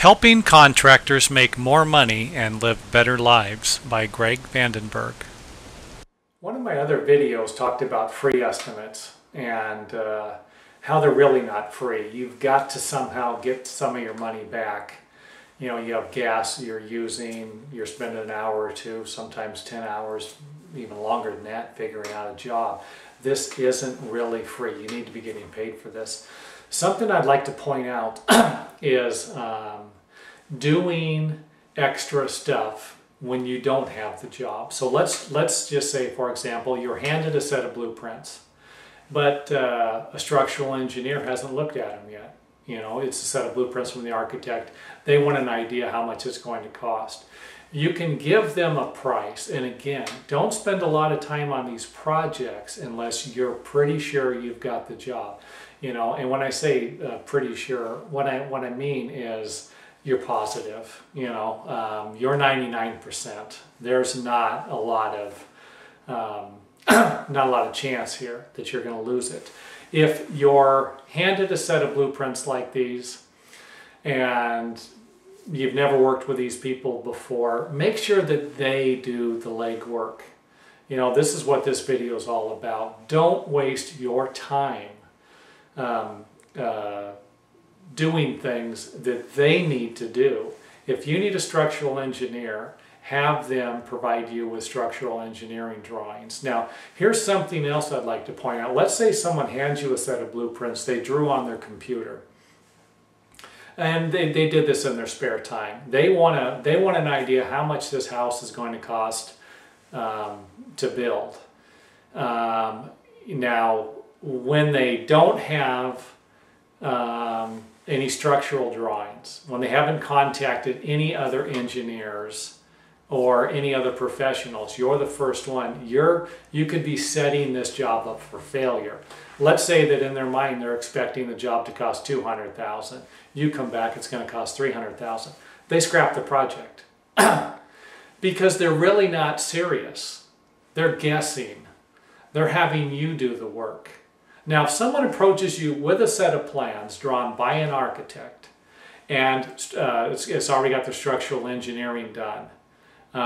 Helping Contractors Make More Money and Live Better Lives by Greg Vandenberg. One of my other videos talked about free estimates and how they're really not free. You've got to somehow get some of your money back. You know, you have gas you're using, you're spending an hour or two, sometimes 10 hours, even longer than that, figuring out a job. This isn't really free. You need to be getting paid for this. Something I'd like to point out is doing extra stuff when you don't have the job. So let's just say, for example, you're handed a set of blueprints, but a structural engineer hasn't looked at them yet. You know, it's a set of blueprints from the architect. They want an idea how much it's going to cost. You can give them a price, and again, don't spend a lot of time on these projects unless you're pretty sure you've got the job. You know, and when I say pretty sure, what I mean is you're positive. You know, you're 99%. There's not a lot of chance here that you're going to lose it. If you're handed a set of blueprints like these and you've never worked with these people before, make sure that they do the legwork. You know, this is what this video is all about. Don't waste your time doing things that they need to do. If you need a structural engineer, have them provide you with structural engineering drawings. Now, here's something else I'd like to point out. Let's say someone hands you a set of blueprints they drew on their computer. And they did this in their spare time. They want an idea how much this house is going to cost to build. Now, when they don't have any structural drawings, when they haven't contacted any other engineers or any other professionals, you're the first one. You could be setting this job up for failure. Let's say that in their mind they're expecting the job to cost $200,000. You come back, it's going to cost $300,000. They scrap the project because they're really not serious. They're guessing. They're having you do the work. Now, if someone approaches you with a set of plans drawn by an architect and it's already got the structural engineering done,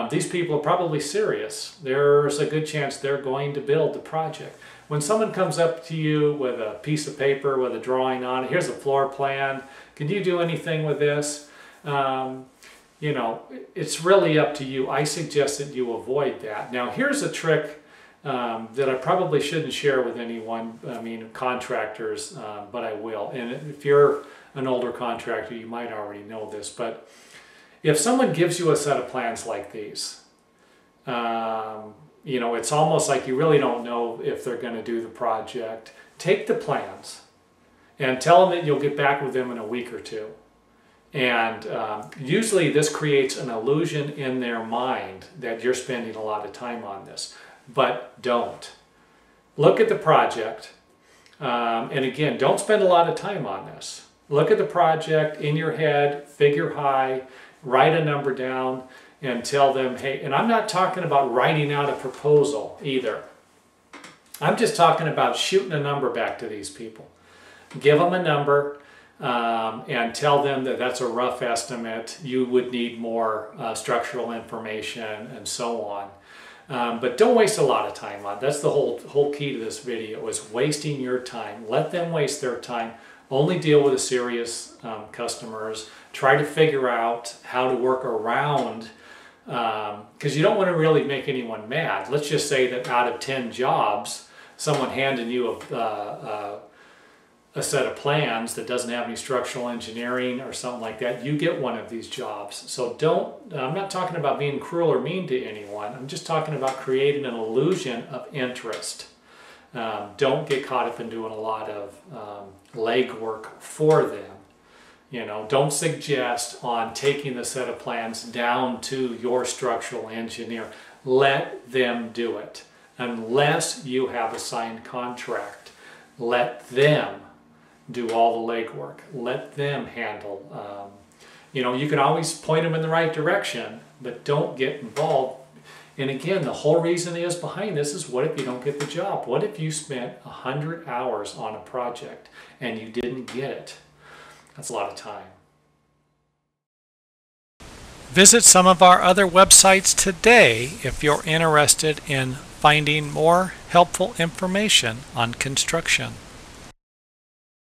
these people are probably serious. There's a good chance they're going to build the project. When someone comes up to you with a piece of paper with a drawing on it, here's a floor plan, can you do anything with this? You know, it's really up to you. I suggest that you avoid that. Now, here's a trick that I probably shouldn't share with anyone, I mean contractors, but I will. And if you're an older contractor, you might already know this, but if someone gives you a set of plans like these, you know, it's almost like you really don't know if they're going to do the project. Take the plans and tell them that you'll get back with them in a week or two. And usually this creates an illusion in their mind that you're spending a lot of time on this. But don't. Look at the project. And again, don't spend a lot of time on this. Look at the project in your head, figure high, write a number down, and tell them, hey, and I'm not talking about writing out a proposal either. I'm just talking about shooting a number back to these people. Give them a number and tell them that that's a rough estimate. You would need more structural information and so on. But don't waste a lot of time on it. That's the whole key to this video, is wasting your time. Let them waste their time. Only deal with the serious customers. Try to figure out how to work around, because you don't want to really make anyone mad. Let's just say that out of 10 jobs, someone handed you a set of plans that doesn't have any structural engineering or something like that, you get one of these jobs. So I'm not talking about being cruel or mean to anyone. I'm just talking about creating an illusion of interest. Don't get caught up in doing a lot of legwork for them. You know, don't suggest on taking the set of plans down to your structural engineer. Let them do it. Unless you have a signed contract, let them do all the legwork. Let them handle. You know, you can always point them in the right direction, but don't get involved. And again, the whole reason is behind this is, what if you don't get the job? What if you spent 100 hours on a project and you didn't get it? That's a lot of time. Visit some of our other websites today if you're interested in finding more helpful information on construction.